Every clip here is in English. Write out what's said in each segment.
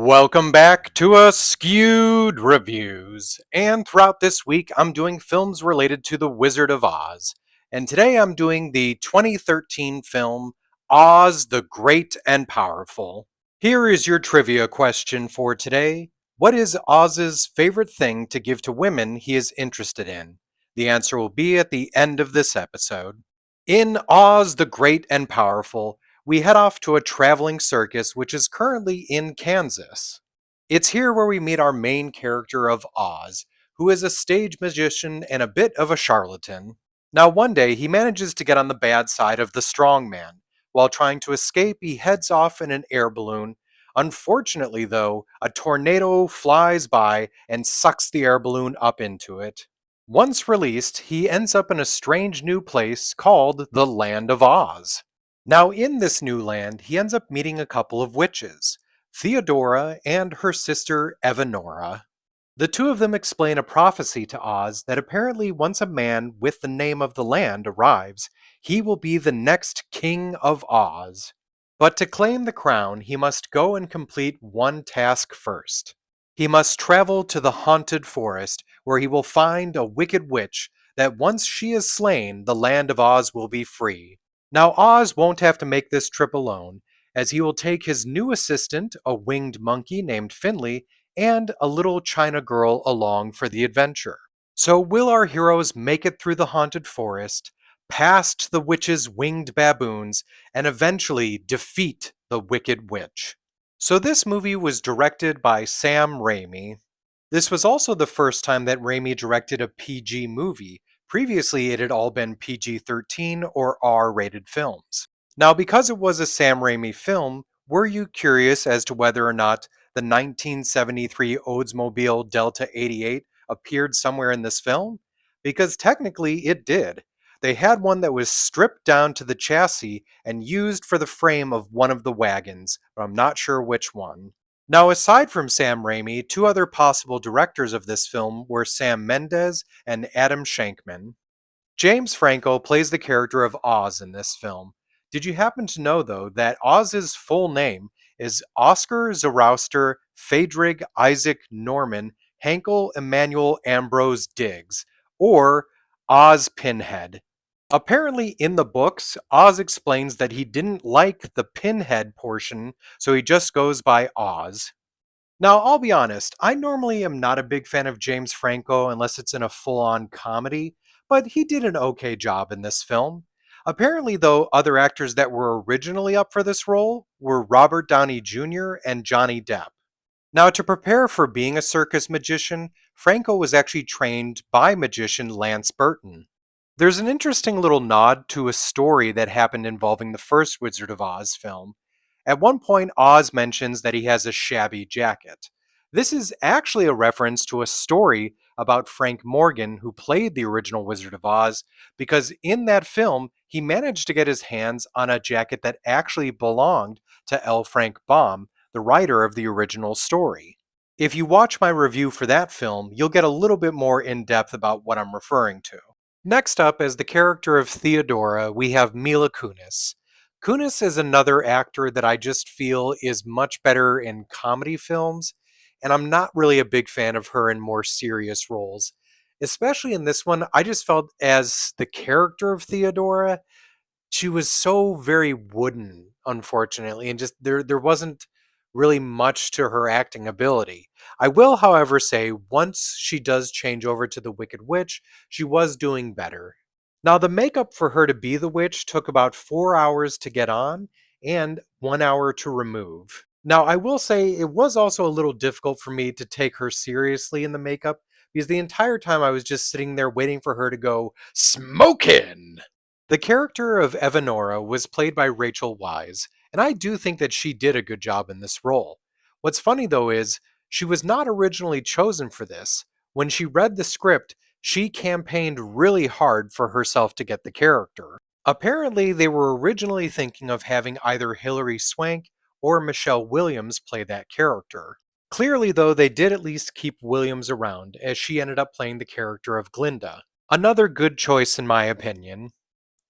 Welcome back to Askewed Reviews. And throughout this week, I'm doing films related to The Wizard of Oz. And today I'm doing the 2013 film Oz the Great and Powerful. Here is your trivia question for today. What is Oz's favorite thing to give to women he is interested in? The answer will be at the end of this episode. In Oz the Great and Powerful, we head off to a traveling circus which is currently in Kansas. It's here where we meet our main character of Oz, who is a stage magician and a bit of a charlatan. Now, one day he manages to get on the bad side of the strong man. While trying to escape, he heads off in an air balloon. Unfortunately, though, a tornado flies by and sucks the air balloon up into it. Once released, he ends up in a strange new place called the Land of Oz. Now, in this new land, he ends up meeting a couple of witches, Theodora and her sister Evanora. The two of them explain a prophecy to Oz that apparently once a man with the name of the land arrives, he will be the next King of Oz. But to claim the crown, he must go and complete one task first. He must travel to the haunted forest, where he will find a wicked witch that once she is slain, the land of Oz will be free. Now, Oz won't have to make this trip alone, as he will take his new assistant, a winged monkey named Finley, and a little China girl along for the adventure. So, will our heroes make it through the haunted forest, past the witch's winged baboons, and eventually defeat the wicked witch? So, this movie was directed by Sam Raimi. This was also the first time that Raimi directed a PG movie. Previously, it had all been PG 13 or R rated films. Now, because it was a Sam Raimi film, were you curious as to whether or not the 1973 Oldsmobile Delta 88 appeared somewhere in this film? Because technically it did. They had one that was stripped down to the chassis and used for the frame of one of the wagons, but I'm not sure which one. Now, aside from Sam Raimi, two other possible directors of this film were Sam Mendes and Adam Shankman. James Franco plays the character of Oz in this film. Did you happen to know, though, that Oz's full name is Oscar Zoroaster Phaedrig Isaac Norman Henkel Emmanuel Ambrose Diggs, or Oz Pinhead? Apparently, in the books, Oz explains that he didn't like the pinhead portion, so he just goes by Oz. Now, I'll be honest, I normally am not a big fan of James Franco unless it's in a full on comedy, but he did an okay job in this film. Apparently, though, other actors that were originally up for this role were Robert Downey Jr. and Johnny Depp. Now, to prepare for being a circus magician, Franco was actually trained by magician Lance Burton. There's an interesting little nod to a story that happened involving the first Wizard of Oz film. At one point, Oz mentions that he has a shabby jacket. This is actually a reference to a story about Frank Morgan, who played the original Wizard of Oz, because in that film, he managed to get his hands on a jacket that actually belonged to L. Frank Baum, the writer of the original story. If you watch my review for that film, you'll get a little bit more in depth about what I'm referring to. Next up, as the character of Theodora, we have Mila Kunis. Kunis is another actor that I just feel is much better in comedy films, and I'm not really a big fan of her in more serious roles. Especially in this one, I just felt as the character of Theodora, she was so very wooden, unfortunately, and just there wasn't really much to her acting ability. I will, however, say once she does change over to the Wicked Witch, she was doing better. Now, the makeup for her to be the witch took about 4 hours to get on and 1 hour to remove. Now, I will say it was also a little difficult for me to take her seriously in the makeup because the entire time I was just sitting there waiting for her to go, "Smokin'!" The character of Evanora was played by Rachel Wise, and I do think that she did a good job in this role. What's funny though is, she was not originally chosen for this. When she read the script, she campaigned really hard for herself to get the character. Apparently, they were originally thinking of having either Hilary Swank or Michelle Williams play that character. Clearly, though, they did at least keep Williams around, as she ended up playing the character of Glinda. Another good choice, in my opinion.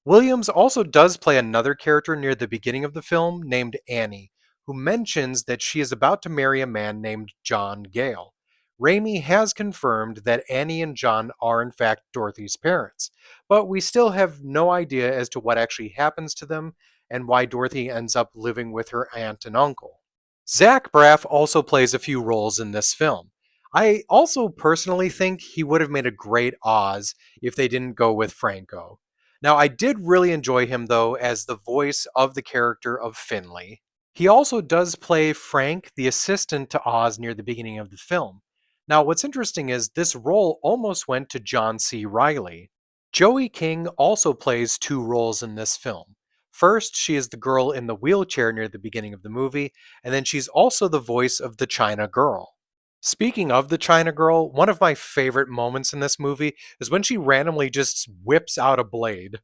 Williams also does play another character near the beginning of the film named Annie, who mentions that she is about to marry a man named John Gale. Raimi has confirmed that Annie and John are in fact Dorothy's parents, but we still have no idea as to what actually happens to them and why Dorothy ends up living with her aunt and uncle. Zach Braff also plays a few roles in this film. I also personally think he would have made a great Oz if they didn't go with Franco. Now, I did really enjoy him though as the voice of the character of Finley. He also does play Frank, the assistant to Oz near the beginning of the film. Now, what's interesting is this role almost went to John C. Reilly. Joey King also plays two roles in this film. First, she is the girl in the wheelchair near the beginning of the movie, and then she's also the voice of the China Girl. Speaking of the China Girl, one of my favorite moments in this movie is when she randomly just whips out a blade.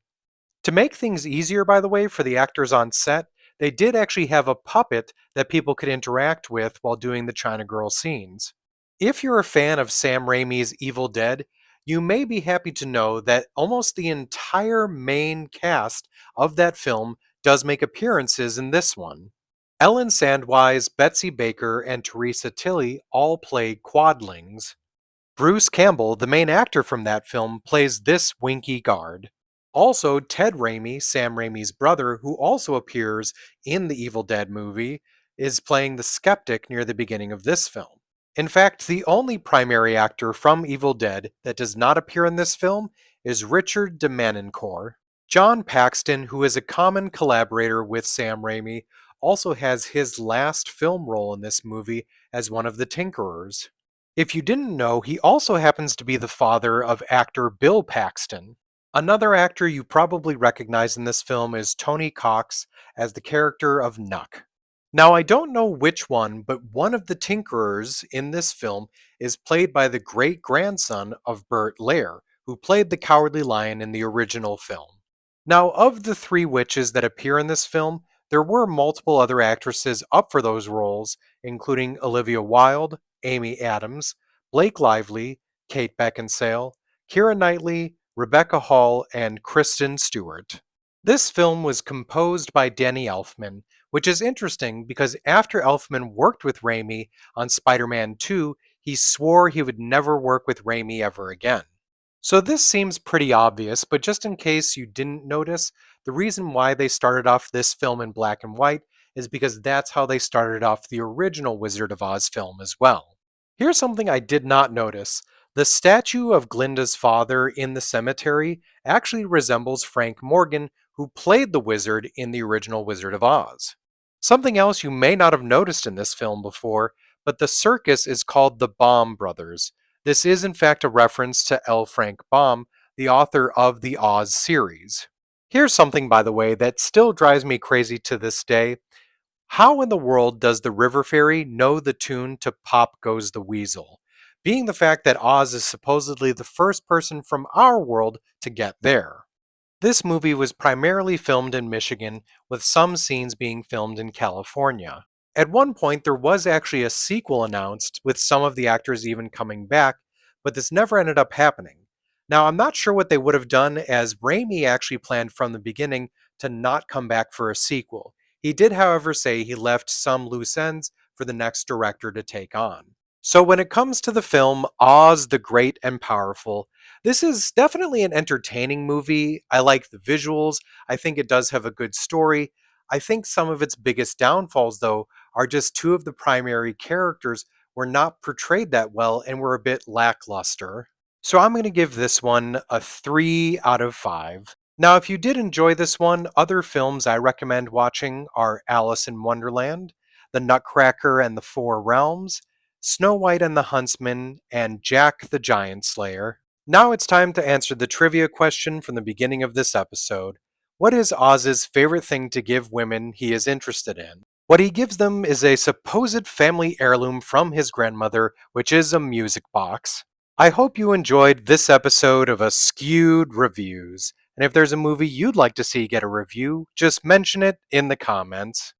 To make things easier, by the way, for the actors on set, they did actually have a puppet that people could interact with while doing the China Girl scenes. If you're a fan of Sam Raimi's Evil Dead, you may be happy to know that almost the entire main cast of that film does make appearances in this one. Ellen Sandwise, Betsy Baker, and Teresa Tilly all play quadlings. Bruce Campbell, the main actor from that film, plays this Winky guard. Also, Ted Raimi, Sam Raimi's brother, who also appears in the Evil Dead movie, is playing the skeptic near the beginning of this film. In fact, the only primary actor from Evil Dead that does not appear in this film is Richard de Manincourt. John Paxton, who is a common collaborator with Sam Raimi, also has his last film role in this movie as one of the Tinkerers. If you didn't know, he also happens to be the father of actor Bill Paxton. Another actor you probably recognize in this film is Tony Cox as the character of Nuck. Now, I don't know which one, but one of the Tinkerers in this film is played by the great grandson of Burt Lair, who played the Cowardly Lion in the original film. Now, of the three witches that appear in this film, there were multiple other actresses up for those roles, including Olivia Wilde, Amy Adams, Blake Lively, Kate Beckinsale, Keira Knightley, Rebecca Hall, and Kristen Stewart. This film was composed by Danny Elfman, which is interesting because after Elfman worked with Raimi on Spider-Man 2, he swore he would never work with Raimi ever again. So this seems pretty obvious, but just in case you didn't notice, the reason why they started off this film in black and white is because that's how they started off the original Wizard of Oz film as well. Here's something I did not notice. The statue of Glinda's father in the cemetery actually resembles Frank Morgan, who played the wizard in the original Wizard of Oz. Something else you may not have noticed in this film before, but the circus is called the Baum Brothers. This is in fact a reference to L. Frank Baum, the author of the Oz series. Here's something, by the way, that still drives me crazy to this day. How in the world does the River Fairy know the tune to Pop Goes the Weasel? Being the fact that Oz is supposedly the first person from our world to get there. This movie was primarily filmed in Michigan, with some scenes being filmed in California. At one point, there was actually a sequel announced, with some of the actors even coming back, but this never ended up happening. Now, I'm not sure what they would have done, as Raimi actually planned from the beginning to not come back for a sequel. He did, however, say he left some loose ends for the next director to take on. So when it comes to the film Oz the Great and Powerful, this is definitely an entertaining movie. I like the visuals. I think it does have a good story. I think some of its biggest downfalls, though, are just two of the primary characters were not portrayed that well and were a bit lackluster. So I'm going to give this one a 3 out of 5. Now, if you did enjoy this one, other films I recommend watching are Alice in Wonderland, The Nutcracker and the Four Realms, Snow White and the Huntsman, and Jack the Giant Slayer. Now it's time to answer the trivia question from the beginning of this episode. What is Oz's favorite thing to give women he is interested in? What he gives them is a supposed family heirloom from his grandmother, which is a music box. I hope you enjoyed this episode of Askewed Reviews, and if there's a movie you'd like to see get a review, just mention it in the comments.